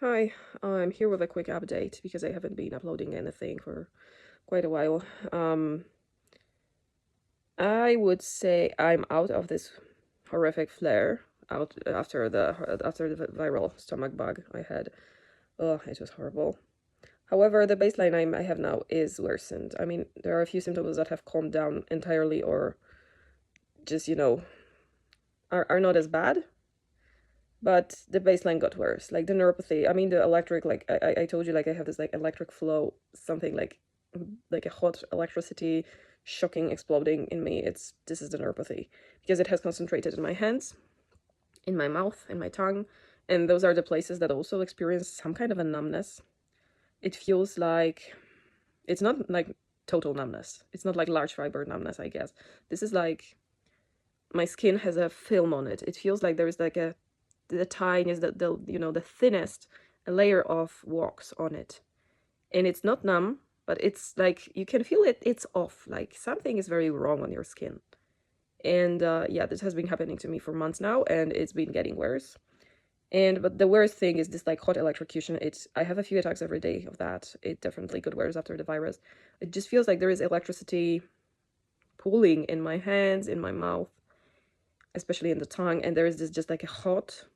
Hi, I'm here with a quick update because I haven't been uploading anything for quite a while. Um, I would say I'm out of this horrific flare out after the viral stomach bug I had. Oh, it was horrible. However, the baseline I have now is worsened. I mean, there are a few symptoms that have calmed down entirely or just, are not as bad, but the baseline got worse. Like the neuropathy, I mean the electric, like I told you, like I have this like electric flow, something like a hot electricity shocking exploding in me. This is the neuropathy because it has concentrated in my hands, in my mouth, in my tongue, and those are the places that also experience some kind of a numbness. It feels like it's not like total numbness. It's not like large fiber numbness, I guess. This is like my skin has a film on it. It feels like there is like the tiniest, the thinnest layer of wax on it, and it's not numb, but it's like you can feel it. It's off. Like something is very wrong on your skin, and yeah, this has been happening to me for months now, and it's been getting worse. And but the worst thing is this like hot electrocution. I have a few attacks every day of that. It definitely got worse after the virus. It just feels like there is electricity pooling in my hands, in my mouth, especially in the tongue, and there is this just like a hot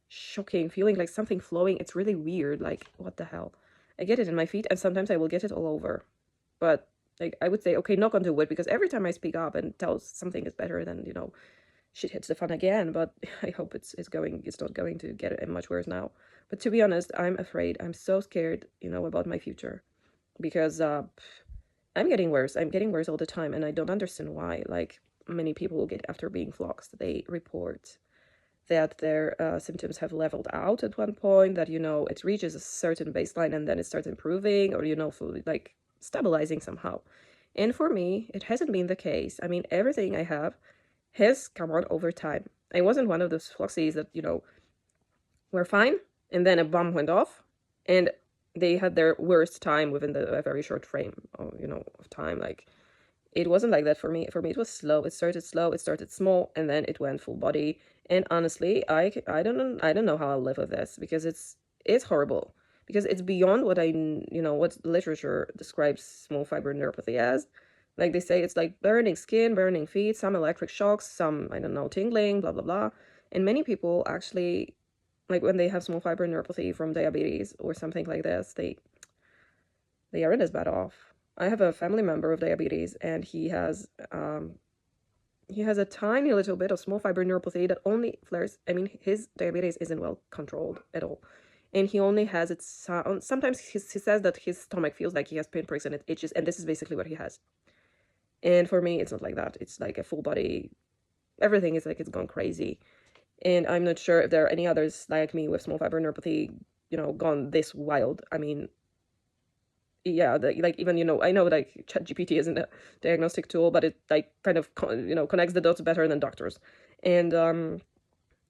shocking feeling, like something flowing. It's really weird. Like, what the hell? I get it in my feet, and sometimes I will get it all over. But like, I would say, okay, knock on the wood, because every time I speak up and tell something is better, then shit hits the fan again. But I hope it's not going to get much worse now. But to be honest, I'm afraid. I'm so scared, about my future, because I'm getting worse. I'm getting worse all the time, and I don't understand why. Like many people get after being floxed, they report that their symptoms have leveled out at one point, that it reaches a certain baseline and then it starts improving, or fully like stabilizing somehow. And for me, it hasn't been the case. I mean, everything I have has come on over time. I wasn't one of those floxies that were fine and then a bomb went off and they had their worst time within a very short frame of time. Like, it wasn't like that for me. For me, it was slow. It started slow, it started small, and then it went full body. And honestly, I don't know how I'll live with this, because it's horrible. Because it's beyond what literature describes small fiber neuropathy as. Like they say, it's like burning skin, burning feet, some electric shocks, some, I don't know, tingling, blah blah blah. And many people actually, like when they have small fiber neuropathy from diabetes or something like this, they aren't as bad off. I have a family member with diabetes, and he has a tiny little bit of small fiber neuropathy that only flares. I mean, his diabetes isn't well controlled at all, and he only has it. Sometimes he says that his stomach feels like he has pinpricks and it itches, and this is basically what he has. And for me, it's not like that. It's like a full body. Everything is like it's gone crazy, and I'm not sure if there are any others like me with small fiber neuropathy, gone this wild. I mean, yeah, like even I know like ChatGPT isn't a diagnostic tool, but it like kind of connects the dots better than doctors. And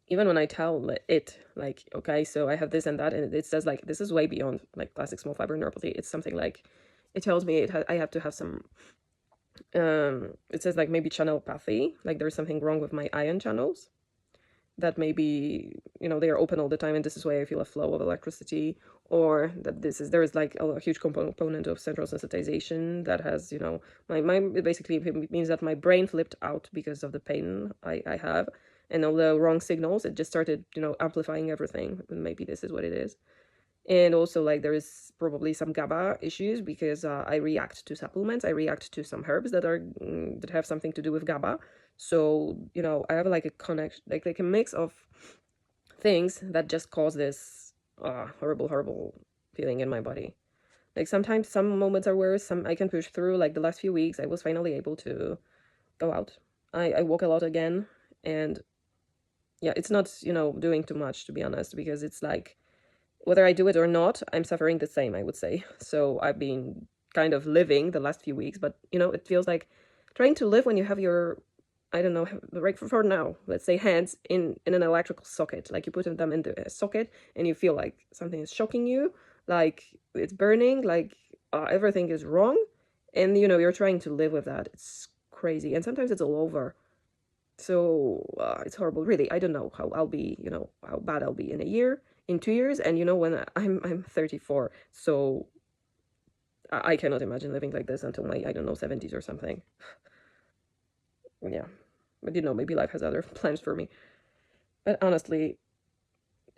even when I tell it like, okay, so I have this and that, and it says like this is way beyond like classic small fiber neuropathy. It's something like, it tells me I have to have some it says like maybe channelopathy, like there's something wrong with my ion channels, that maybe they are open all the time and this is why I feel a flow of electricity, or that there is like a huge component of central sensitization that has my it basically means that my brain flipped out because of the pain I have, and all the wrong signals, it just started amplifying everything, and maybe this is what it is. And also, like, there is probably some GABA issues because I react to supplements. I react to some herbs that have something to do with GABA. So I have like a connection, like a mix of things that just cause this horrible, horrible feeling in my body. Like sometimes some moments are worse. Some I can push through. Like the last few weeks, I was finally able to go out. I walk a lot again, and yeah, it's not doing too much, to be honest, because it's like, whether I do it or not, I'm suffering the same, I would say. So I've been kind of living the last few weeks, but it feels like trying to live when you have your, I don't know, right for now, let's say hands in an electrical socket. Like you put them into a socket and you feel like something is shocking you, like it's burning, like everything is wrong. And you're trying to live with that. It's crazy. And sometimes it's all over. So it's horrible, really. I don't know how I'll be, how bad I'll be in a year, in 2 years. And you know, when I'm 34, so I cannot imagine living like this until my, I don't know, 70s or something. Yeah, but you know, maybe life has other plans for me. But honestly,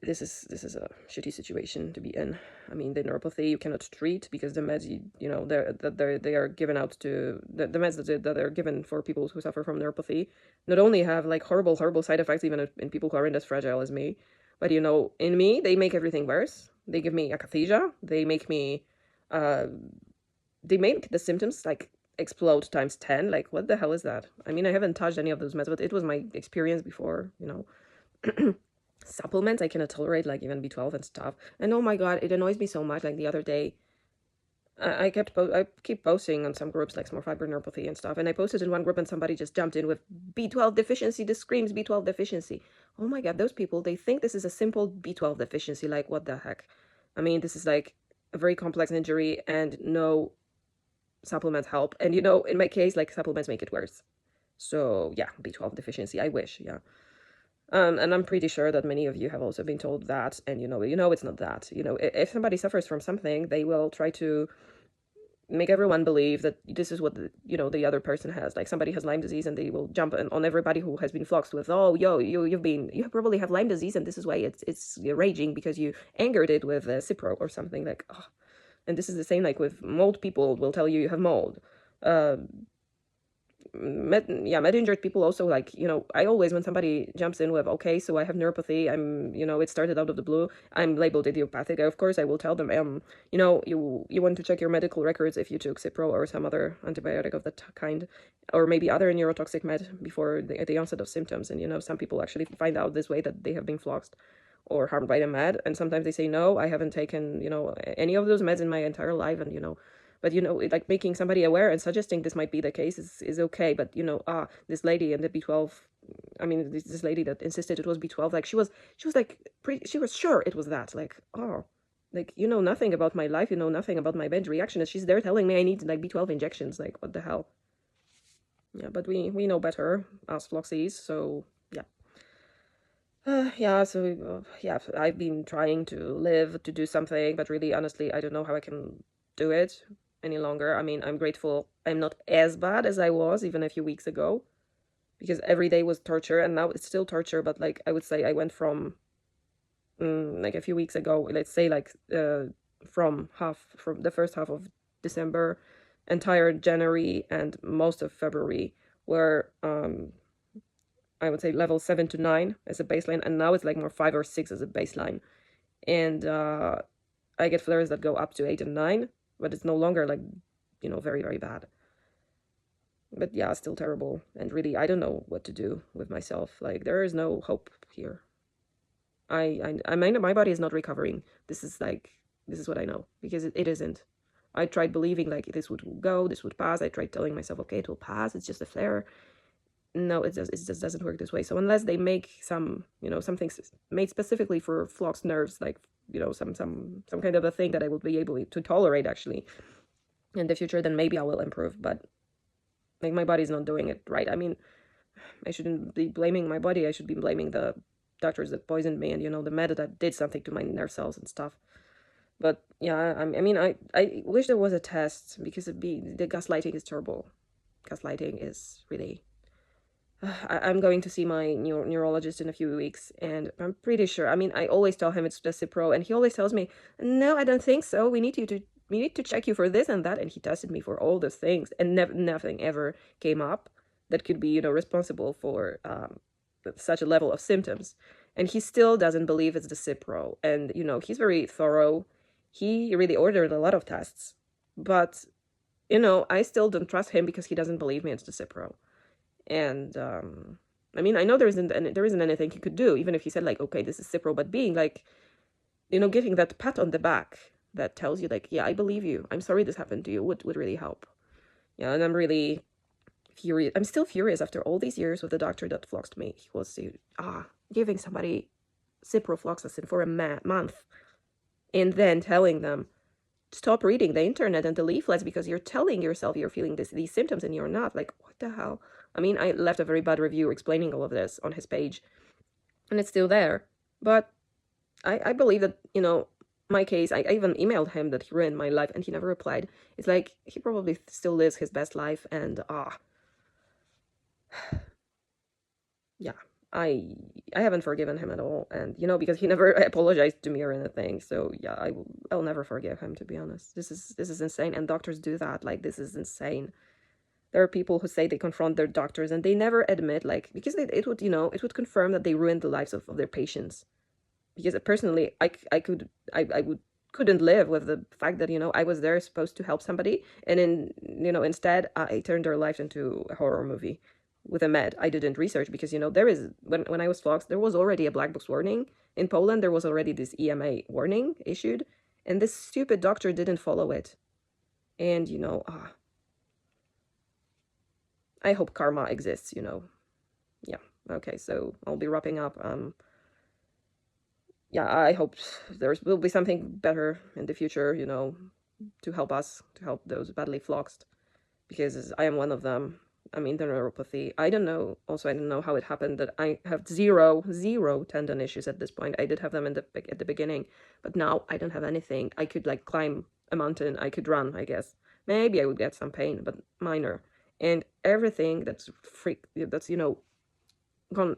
this is a shitty situation to be in. I mean, the neuropathy you cannot treat because the meds you know they are given out to the meds that are given for people who suffer from neuropathy not only have like horrible side effects even in people who aren't as fragile as me, but you know, in me they make everything worse. They give me akathisia. Uh they make the symptoms like explode times 10. Like, what the hell is that? I mean, I haven't touched any of those meds, but it was my experience before, you know. Supplements I cannot tolerate, like even B12 and stuff. And oh my god, it annoys me so much. Like the other day, I keep posting on some groups like small fiber neuropathy and stuff, and I posted in one group and somebody just jumped in with B12 deficiency. This screams B12 deficiency. Oh my god, those people, they think this is a simple B12 deficiency. Like, what the heck? I mean, this is like a very complex injury, and no supplements help. And you know, in my case, like supplements make it worse. So yeah, B12 deficiency. I wish, yeah. And I'm pretty sure that many of you have also been told that, and you know it's not that. You know, if somebody suffers from something, they will try to make everyone believe that this is what you know, the other person has. Like somebody has Lyme disease, and they will jump on everybody who has been floxed with, oh, yo, you probably have Lyme disease, and this is why it's raging because you angered it with Cipro or something. Like, oh. And this is the same like with mold. People will tell you have mold. Uh, med injured people also, like, you know, I always, when somebody jumps in with, okay, so I have neuropathy, I'm, you know, it started out of the blue, I'm labeled idiopathic. Of course I will tell them, you know, you want to check your medical records if you took Cipro or some other antibiotic of that kind, or maybe other neurotoxic med before the onset of symptoms. And you know, some people actually find out this way that they have been floxed or harmed by the med, and sometimes they say, no, I haven't taken, you know, any of those meds in my entire life. And you know, but you know, like making somebody aware and suggesting this might be the case is okay. But you know, this lady and the B12, I mean, this lady that insisted it was B12, like she was like she was sure it was that. Like, oh, like, you know nothing about my life, you know nothing about my med reaction, and she's there telling me I need like B12 injections. Like, what the hell? Yeah, but we know better as floxies, so yeah. Yeah, so yeah, I've been trying to live, to do something, but really, honestly, I don't know how I can do it any longer. I mean, I'm grateful I'm not as bad as I was even a few weeks ago, because every day was torture, and now it's still torture. But like, I would say I went from like a few weeks ago, let's say like from the first half of December, entire January, and most of February were I would say level 7 to 9 as a baseline, and now it's like more 5 or 6 as a baseline. And I get flares that go up to 8 and 9, but it's no longer like, you know, very, very bad. But yeah, still terrible. And really, I don't know what to do with myself. Like, there is no hope here. I mean, my body is not recovering. This is what I know, because it isn't. I tried believing like this would go, this would pass. I tried telling myself, okay, it will pass, it's just a flare. No, it just doesn't work this way. So unless they make some, you know, something made specifically for floxed nerves, like, you know, some kind of a thing that I will be able to tolerate actually in the future, then maybe I will improve. But like, my body's not doing it right. I mean, I shouldn't be blaming my body. I should be blaming the doctors that poisoned me, and you know, the med that did something to my nerve cells and stuff. But yeah, I mean, I wish there was a test, because the gaslighting is terrible. Gaslighting is really. I'm going to see my neurologist in a few weeks, and I'm pretty sure. I mean, I always tell him it's just Cipro, and he always tells me, "No, I don't think so. We need to check you for this and that." And he tested me for all those things, and nothing ever came up that could be, you know, responsible for such a level of symptoms. And he still doesn't believe it's the Cipro. And you know, he's very thorough. He really ordered a lot of tests, but you know, I still don't trust him because he doesn't believe me it's the Cipro. And I mean, I know there isn't anything he could do, even if he said like, okay, this is Cipro. But being like, you know, getting that pat on the back that tells you like, yeah, I believe you, I'm sorry this happened to you, would really help. Yeah, and I'm really furious. I'm still furious after all these years with the doctor that floxed me. He was giving somebody ciprofloxacin for a month, and then telling them, stop reading the internet and the leaflets because you're telling yourself you're feeling these symptoms and you're not. Like, what the hell? I mean, I left a very bad review explaining all of this on his page, and it's still there. But I believe that, you know, my case, I even emailed him that he ruined my life and he never replied. It's like he probably still lives his best life, and yeah, I haven't forgiven him at all, and you know, because he never apologized to me or anything. So yeah, I'll never forgive him, to be honest. This is insane, and doctors do that. Like, this is insane. There are people who say they confront their doctors and they never admit, like, because it would, you know, it would confirm that they ruined the lives of their patients. Because personally, I would couldn't live with the fact that, you know, I was there supposed to help somebody, and in, you know, instead I turned their life into a horror movie with a med I didn't research. Because, you know, there is, when I was floxed, there was already a black box warning in Poland. There was already this EMA warning issued, and this stupid doctor didn't follow it. And, you know, I hope karma exists, you know. Yeah. Okay, so I'll be wrapping up. Yeah, I hope there will be something better in the future, you know, to help us, to help those badly floxed, because I am one of them. I mean, the neuropathy. I don't know. Also, I don't know how it happened that I have zero tendon issues at this point. I did have them at the beginning, but now I don't have anything. I could like climb a mountain. I could run, I guess. Maybe I would get some pain, but minor. And everything that's, you know, gone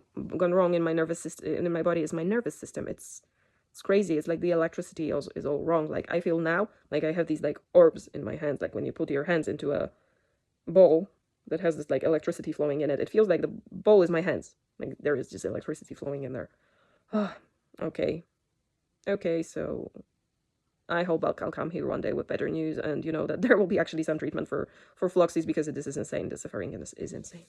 wrong in my nervous system, in my body, is my nervous system. It's crazy. It's like the electricity also is all wrong. Like, I feel now like I have these like orbs in my hands, like when you put your hands into a bowl that has this like electricity flowing in it. It feels like the bowl is my hands. Like, there is just electricity flowing in there. Okay. Okay, so I hope I'll come here one day with better news, and you know that there will be actually some treatment for floxies, because this is insane. The suffering is insane.